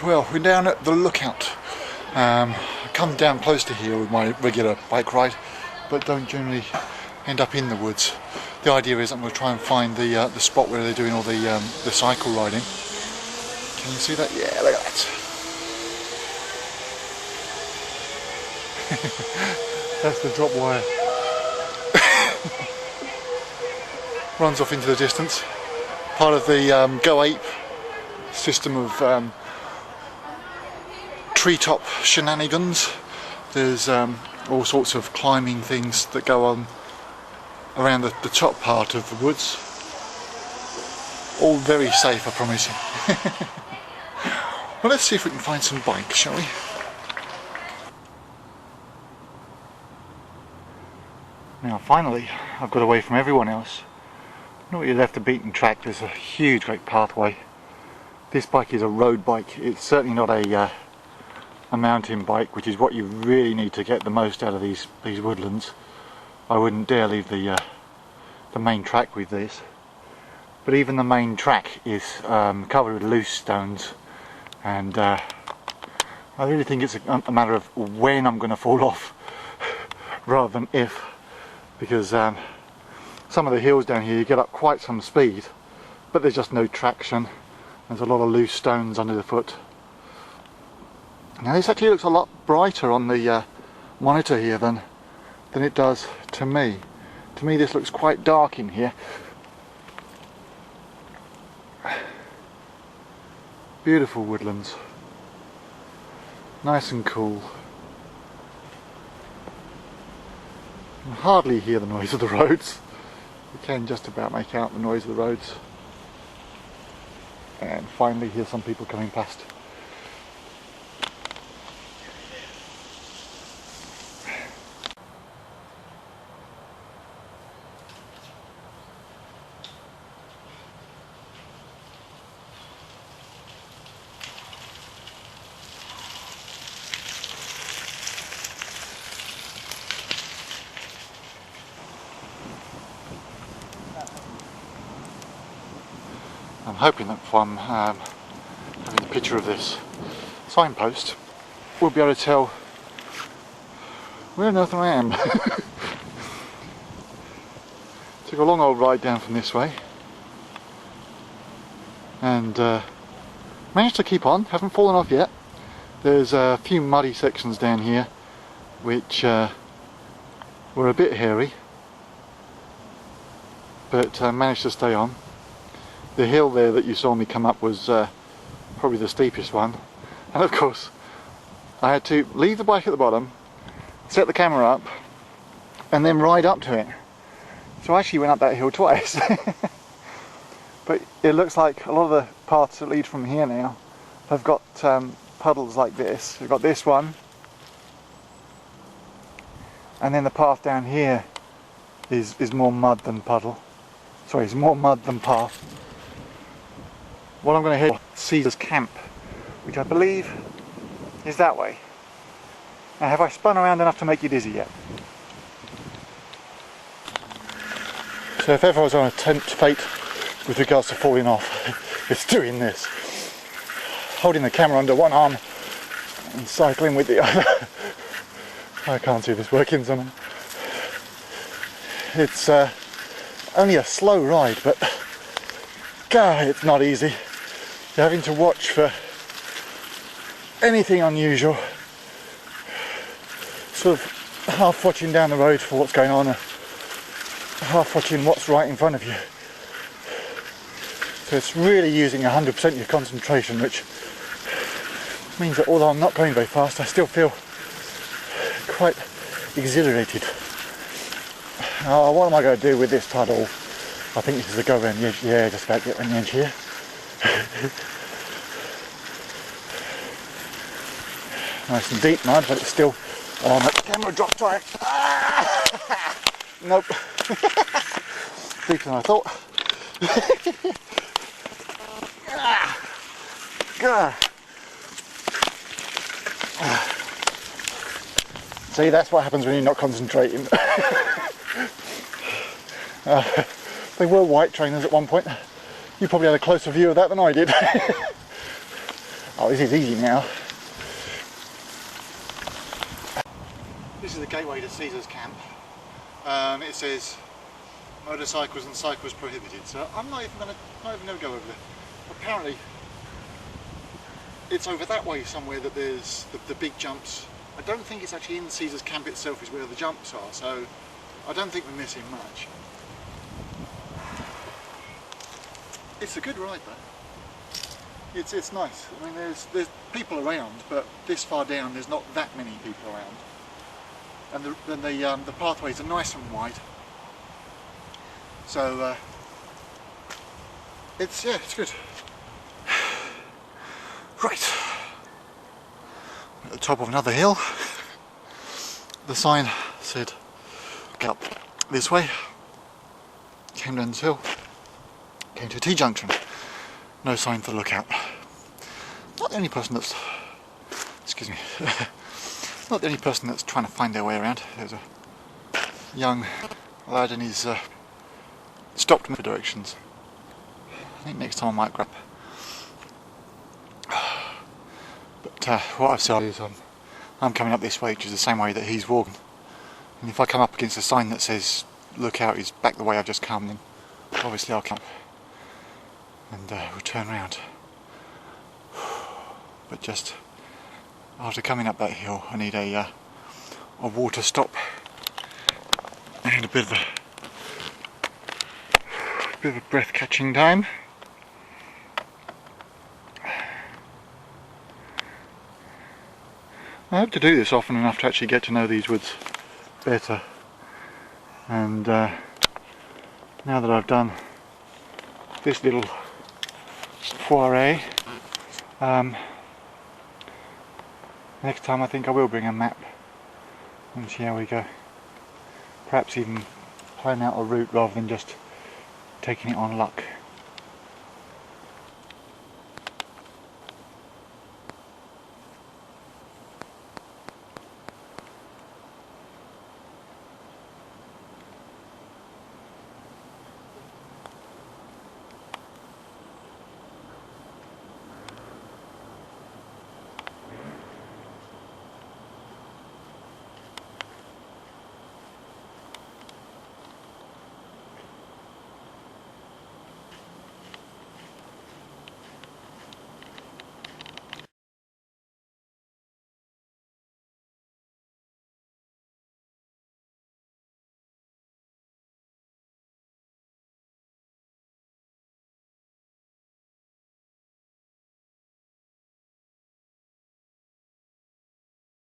well, we're down at the lookout. I come down close to here with my regular bike ride, but don't generally end up in the woods. The idea is I'm going to try and find the spot where they're doing all the cycle riding. Can you see that? Yeah, look at that. That's the drop wire. Runs off into the distance. Part of the Go Ape system of treetop shenanigans. There's all sorts of climbing things that go on around the top part of the woods. All very safe, I promise you. Well, let's see if we can find some bikes, shall we? Now finally, I've got away from everyone else. Not really left the beaten track. There's a huge great pathway. This bike is a road bike. It's certainly not a mountain bike, which is what you really need to get the most out of these woodlands. I wouldn't dare leave the main track with this. But even the main track is covered with loose stones, and I really think it's a matter of when I'm going to fall off rather than if, because some of the hills down here you get up quite some speed, but there's just no traction. There's a lot of loose stones under the foot. Now this actually looks a lot brighter on the monitor here than it does to me. To me this looks quite dark in here. Beautiful woodlands. Nice and cool. You can hardly hear the noise of the roads. You can just about make out the noise of the roads. And finally hear some people coming past. I'm hoping that from having a picture of this signpost, we'll be able to tell where on earth I am. Took a long old ride down from this way, and managed to keep on, haven't fallen off yet. There's a few muddy sections down here which were a bit hairy, but managed to stay on. The hill there that you saw me come up was probably the steepest one, and of course I had to leave the bike at the bottom, set the camera up, and then ride up to it. So I actually went up that hill twice. But it looks like a lot of the paths that lead from here now have got puddles like this. We've got this one, and then the path down here is more mud than puddle. Sorry, it's more mud than path. Well, I'm going to head to Caesar's camp, which I believe is that way. Now, have I spun around enough to make you dizzy yet? So if ever I was on a tempt fate with regards to falling off, it's doing this. Holding the camera under one arm and cycling with the other. I can't see this working somehow. It's only a slow ride, but God, it's not easy. You're having to watch for anything unusual, sort of half watching down the road for what's going on, and half watching what's right in front of you. So it's really using 100% of your concentration, which means that although I'm not going very fast, I still feel quite exhilarated. What am I going to do with this puddle? I think this is a go around the edge. Yeah, just about get around the edge here. Nice and deep mud, but it's still on. The camera dropped tight. Nope. Deeper than I thought. See, that's what happens when you're not concentrating. They were white trainers at one point. You probably had a closer view of that than I did. Oh, this is easy now. This is the gateway to Caesar's camp. It says motorcycles and cycles prohibited, so I'm not even gonna go over there. Apparently it's over that way somewhere that there's the big jumps. I don't think it's actually in Caesar's camp itself is where the jumps are, so I don't think we're missing much. It's a good ride though. It's nice. I mean, there's people around, but this far down there's not that many people around. And the pathways are nice and wide. So it's good. Right, at the top of another hill. The sign said get up this way. Came down this hill. Came to a T-junction. No sign for the lookout. Not the only person that's, excuse me, not the only person that's trying to find their way around. There's a young lad and he's stopped me for directions. I think next time I might grab. But what I've said is I'm coming up this way, which is the same way that he's walking. And if I come up against a sign that says look out, he's back the way I've just come, then obviously I'll come and we'll turn round. But just after coming up that hill, I need a water stop and a bit of a breath-catching time. I hope to do this often enough to actually get to know these woods better. And now that I've done this little foray, next time I think I will bring a map and see how we go. Perhaps even plan out a route rather than just taking it on luck.